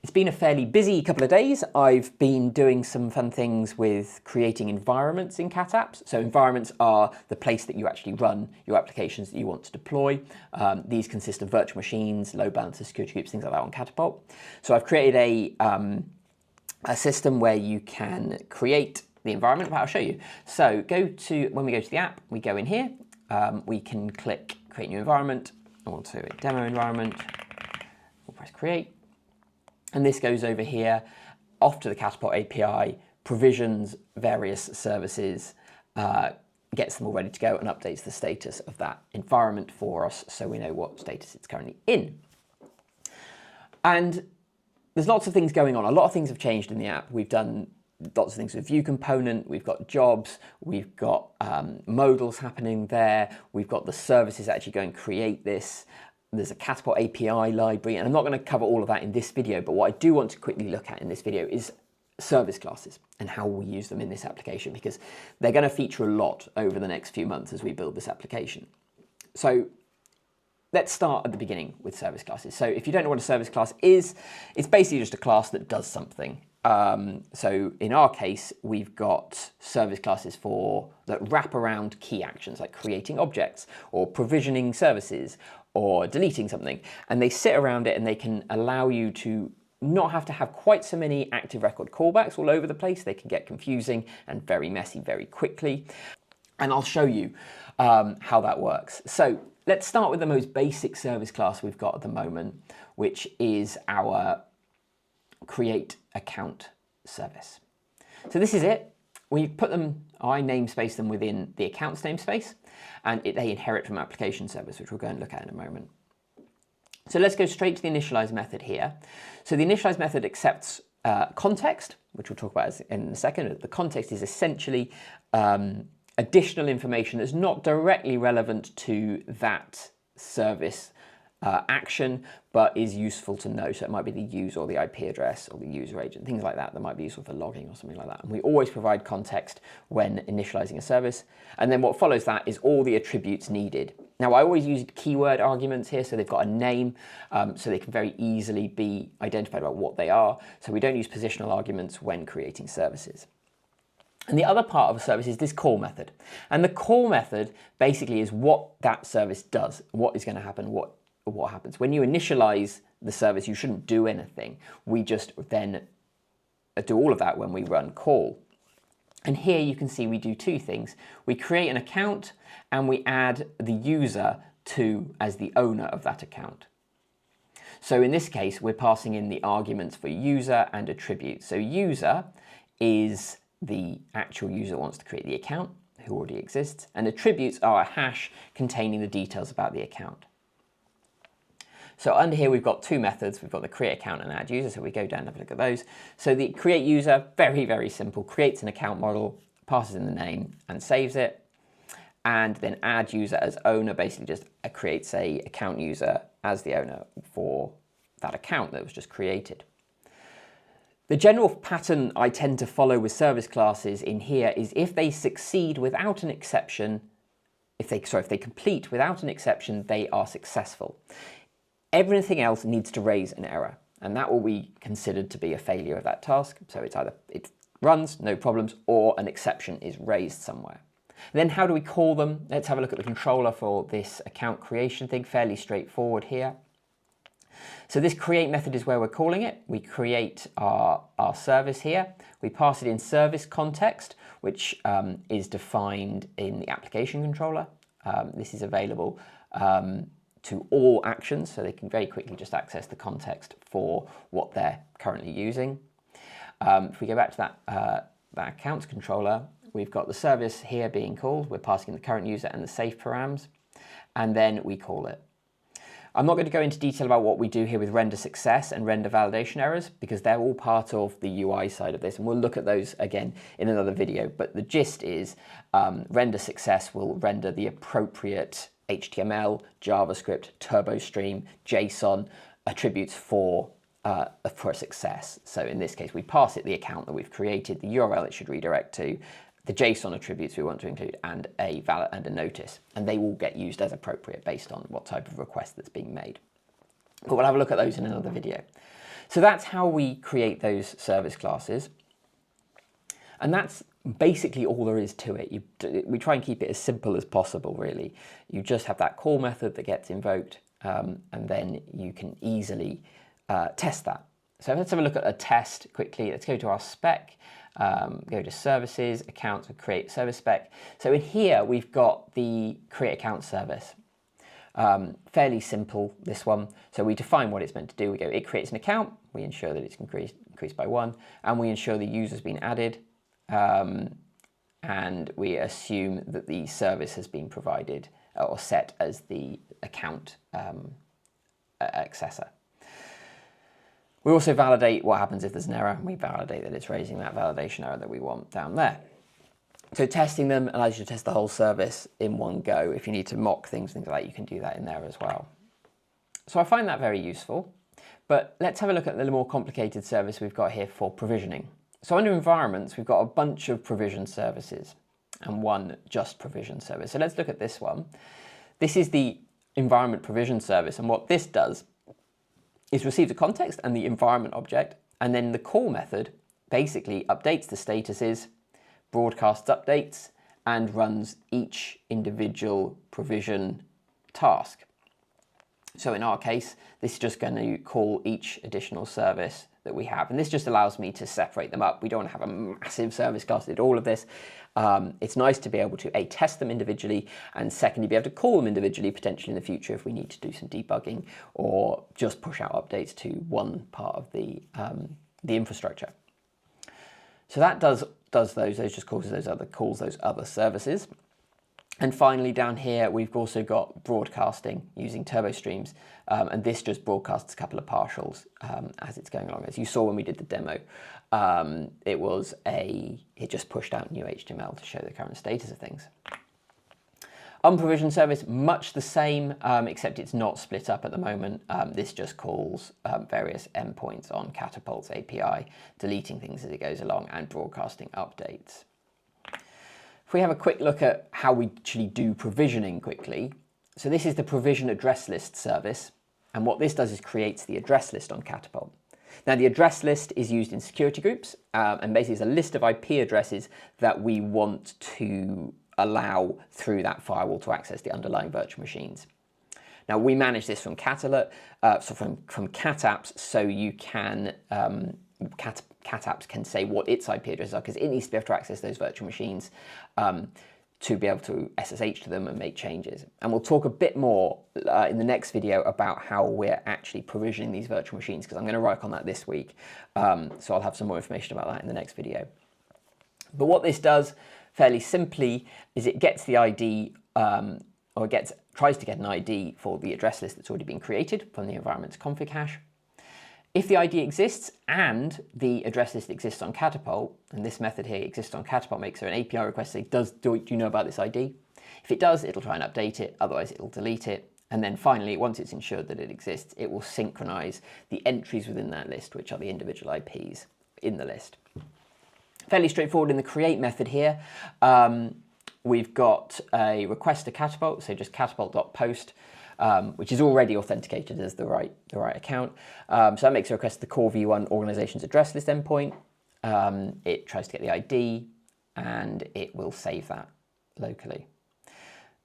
It's been a fairly busy couple of days. I've been doing some fun things with creating environments in Cat Apps. So environments are the place that you actually run your applications that you want to deploy. These consist of virtual machines, load balancers, security groups, things like that on Catapult. So I've created a system where you can create the environment, but I'll show you. So when we go to the app, we go in here, we can click create new environment. I want to a demo environment. We'll press create. And this goes over here, off to the Catapult API, provisions various services, gets them all ready to go and updates the status of that environment for us so we know what status it's currently in. And there's lots of things going on. A lot of things have changed in the app. We've done lots of things with view component, we've got jobs, we've got modals happening there, we've got the services actually going create this. There's a Catapult API library, and I'm not going to cover all of that in this video, but what I do want to quickly look at in this video is service classes and how we use them in this application, because they're going to feature a lot over the next few months as we build this application. So let's start at the beginning with service classes. So if you don't know what a service class is, it's basically just a class that does something. So in our case, we've got service classes that wrap around key actions like creating objects or provisioning services or deleting something, and they sit around it and they can allow you to not have to have quite so many active record callbacks all over the place. They can get confusing and very messy very quickly. And I'll show you how that works. So let's start with the most basic service class we've got at the moment, which is our create account service. So this is it. We put them, I namespace them within the accounts namespace, and they inherit from application service, which we'll go and look at in a moment. So let's go straight to the initialize method here. So the initialize method accepts context, which we'll talk about in a second. The context is essentially additional information that's not directly relevant to that service action, but is useful to know. So it might be the user or the IP address or the user agent, things like that might be useful for logging or something like that. And we always provide context when initializing a service. And then what follows that is all the attributes needed. Now I always use keyword arguments here, so they've got a name, so they can very easily be identified about what they are. So we don't use positional arguments when creating services. And the other part of a service is this call method. And the call method basically is what that service does, what is going to happen, what happens. When you initialize the service, you shouldn't do anything. We just then do all of that when we run call. And here you can see we do two things. We create an account and we add the user as the owner of that account. So in this case, we're passing in the arguments for user and attribute. So user is the actual user that wants to create the account, who already exists, and attributes are a hash containing the details about the account. So under here, we've got two methods. We've got the create account and add user. So we go down and have a look at those. So the create user, very, very simple, creates an account model, passes in the name and saves it. And then add user as owner basically just creates a account user as the owner for that account that was just created. The general pattern I tend to follow with service classes in here is if they succeed without an exception, if they complete without an exception, they are successful. Everything else needs to raise an error, and that will be considered to be a failure of that task. So it's either it runs, no problems, or an exception is raised somewhere. Then how do we call them? Let's have a look at the controller for this account creation thing, fairly straightforward here. So this create method is where we're calling it. We create our service here. We pass it in service context, which is defined in the application controller. This is available to all actions, so they can very quickly just access the context for what they're currently using. If we go back to that accounts controller, we've got the service here being called. We're passing the current user and the safe params, and then we call it. I'm not going to go into detail about what we do here with render success and render validation errors, because they're all part of the UI side of this, and we'll look at those again in another video. But the gist is render success will render the appropriate HTML, JavaScript, TurboStream, JSON attributes for a success. So in this case, we pass it the account that we've created, the URL it should redirect to, the JSON attributes we want to include, and a notice. And they will get used as appropriate based on what type of request that's being made. But we'll have a look at those in another video. So that's how we create those service classes. And that's basically all there is to it. We try and keep it as simple as possible, really. You just have that call method that gets invoked, and then you can easily test that. So let's have a look at a test quickly. Let's go to our spec, go to services, accounts, and create service spec. So in here, we've got the create account service. Fairly simple, this one. So we define what it's meant to do. We go, it creates an account. We ensure that it's increased by 1, and we ensure the user's been added. And we assume that the service has been provided or set as the account accessor. We also validate what happens if there's an error. We validate that it's raising that validation error that we want down there. So testing them allows you to test the whole service in one go. If you need to mock things like that, you can do that in there as well. So I find that very useful. But let's have a look at the more complicated service we've got here for provisioning. So under environments, we've got a bunch of provision services and one just provision service. So let's look at this one. This is the environment provision service. And what this does is receive the context and the environment object. And then the call method basically updates the statuses, broadcasts updates, and runs each individual provision task. So in our case, this is just going to call each additional service that we have. And this just allows me to separate them up. We don't have a massive service class that did all of this. It's nice to be able to A, test them individually, and secondly, be able to call them individually, potentially in the future if we need to do some debugging or just push out updates to one part of the infrastructure. So that does those just calls those other services. And finally, down here, we've also got broadcasting using TurboStreams, and this just broadcasts a couple of partials as it's going along. As you saw when we did the demo, it just pushed out new HTML to show the current status of things. Unprovisioned service, much the same, except it's not split up at the moment. This just calls various endpoints on Catapult's API, deleting things as it goes along and broadcasting updates. If we have a quick look at how we actually do provisioning quickly, so this is the provision address list service, and what this does is creates the address list on Catapult. Now the address list is used in security groups, and basically it's a list of IP addresses that we want to allow through that firewall to access the underlying virtual machines. Now we manage this from Catalert, so from CatApps, so you can CatApps can say what its IP addresses are, because it needs to be able to access those virtual machines to be able to SSH to them and make changes. And we'll talk a bit more in the next video about how we're actually provisioning these virtual machines, because I'm going to work on that this week. So I'll have some more information about that in the next video. But what this does, fairly simply, is it gets the ID, or tries to get an ID for the address list that's already been created from the environment's config hash. If the ID exists and the address list exists on Catapult, and this method here exists on Catapult, makes an API request saying, do you know about this ID? If it does, it'll try and update it, otherwise it'll delete it. And then finally, once it's ensured that it exists, it will synchronize the entries within that list, which are the individual IPs in the list. Fairly straightforward in the create method here. We've got a request to Catapult, so just catapult.post. Which is already authenticated as the right account. So that makes a request to the core v1 organization's address list endpoint. It tries to get the ID, and it will save that locally.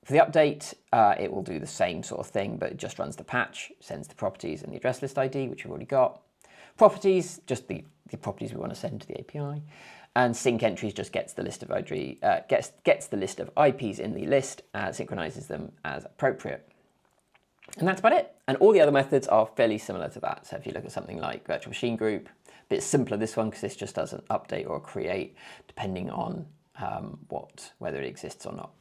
For the update, it will do the same sort of thing, but it just runs the patch, sends the properties and the address list ID, which we've already got. Properties, just the properties we want to send to the API. And sync entries just gets the list of gets the list of IPs in the list, synchronizes them as appropriate. And that's about it. And all the other methods are fairly similar to that. So if you look at something like virtual machine group, a bit simpler this one, because this just does an update or create depending on whether it exists or not.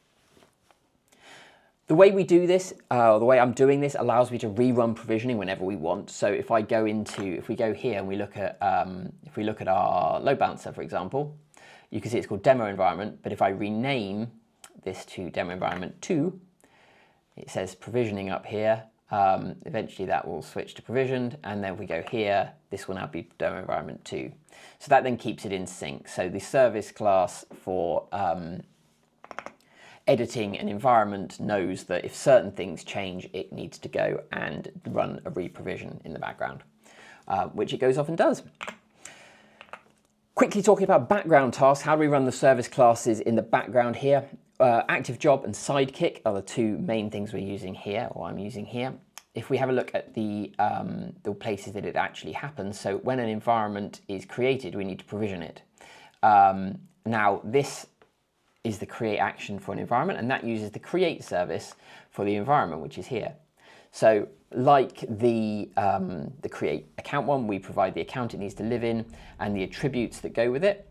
The way we do this, or the way I'm doing this, allows me to rerun provisioning whenever we want. So if we go here and we look at if we look at our load balancer, for example, you can see it's called demo environment. But if I rename this to demo environment 2, it says provisioning up here. Eventually that will switch to provisioned, and then if we go here, this will now be demo environment 2. So that then keeps it in sync. So the service class for editing an environment knows that if certain things change, it needs to go and run a reprovision in the background. which it goes off and does. Quickly talking about background tasks, how do we run the service classes in the background here? Active Job and Sidekick are the two main things we're using here, or I'm using here. If we have a look at the places that it actually happens, so when an environment is created, we need to provision it. Now, this is the create action for an environment, and that uses the create service for the environment, which is here. So like the create account one, we provide the account it needs to live in and the attributes that go with it.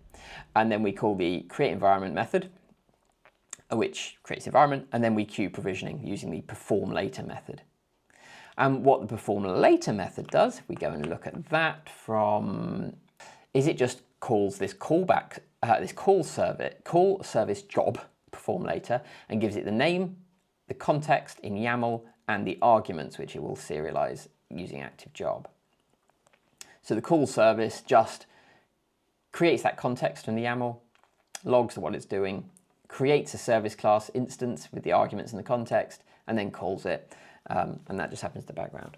And then we call the create environment method, which creates environment, and then we queue provisioning using the perform later method. And what the perform later method does, if we go and look at that is it just calls this callback, this call service job perform later, and gives it the name, the context in YAML, and the arguments, which it will serialize using Active Job. So the call service just creates that context from the YAML, logs what it's doing, creates a service class instance with the arguments and the context, and then calls it, and that just happens in the background.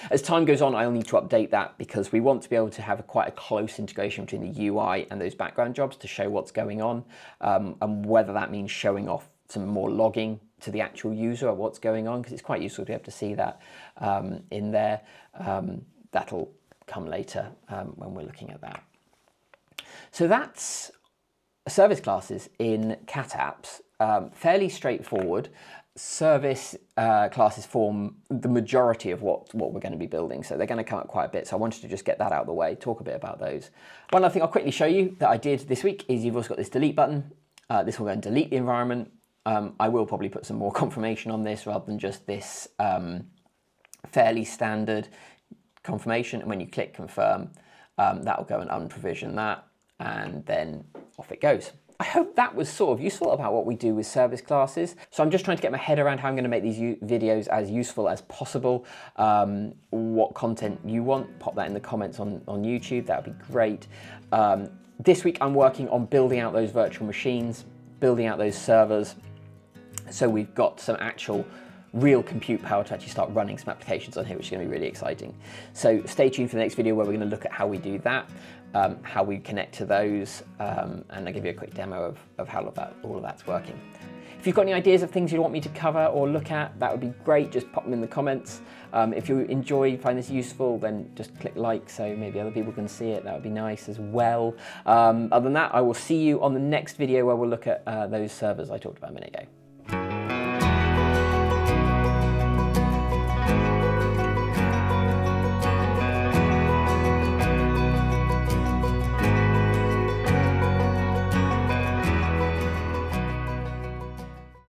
As time goes on, I'll need to update that because we want to be able to have quite a close integration between the UI and those background jobs to show what's going on, and whether that means showing off some more logging to the actual user of what's going on, because it's quite useful to be able to see that in there. That'll come later when we're looking at that. So that's service classes in Cat Apps. Fairly straightforward. Service classes form the majority of what we're going to be building, so they're going to come up quite a bit, so I wanted to just get that out of the way, talk a bit about those. One other thing I'll quickly show you that I did this week is you've also got this delete button. This will go and delete the environment. I will probably put some more confirmation on this rather than just this fairly standard confirmation, and when you click confirm, that will go and unprovision that, and then off it goes. I hope that was sort of useful about what we do with service classes. So I'm just trying to get my head around how I'm going to make these videos as useful as possible. What content you want, pop that in the comments on YouTube, that would be great. This week I'm working on building out those virtual machines, building out those servers, so we've got some actual real compute power to actually start running some applications on here, which is going to be really exciting. So stay tuned for the next video where we're going to look at how we do that, how we connect to those, and I'll give you a quick demo of how all of that's working. If you've got any ideas of things you want me to cover or look at, that would be great. Just pop them in the comments. If you find this useful, then just click like so maybe other people can see it. That would be nice as well. Other than that, I will see you on the next video where we'll look at those servers I talked about a minute ago.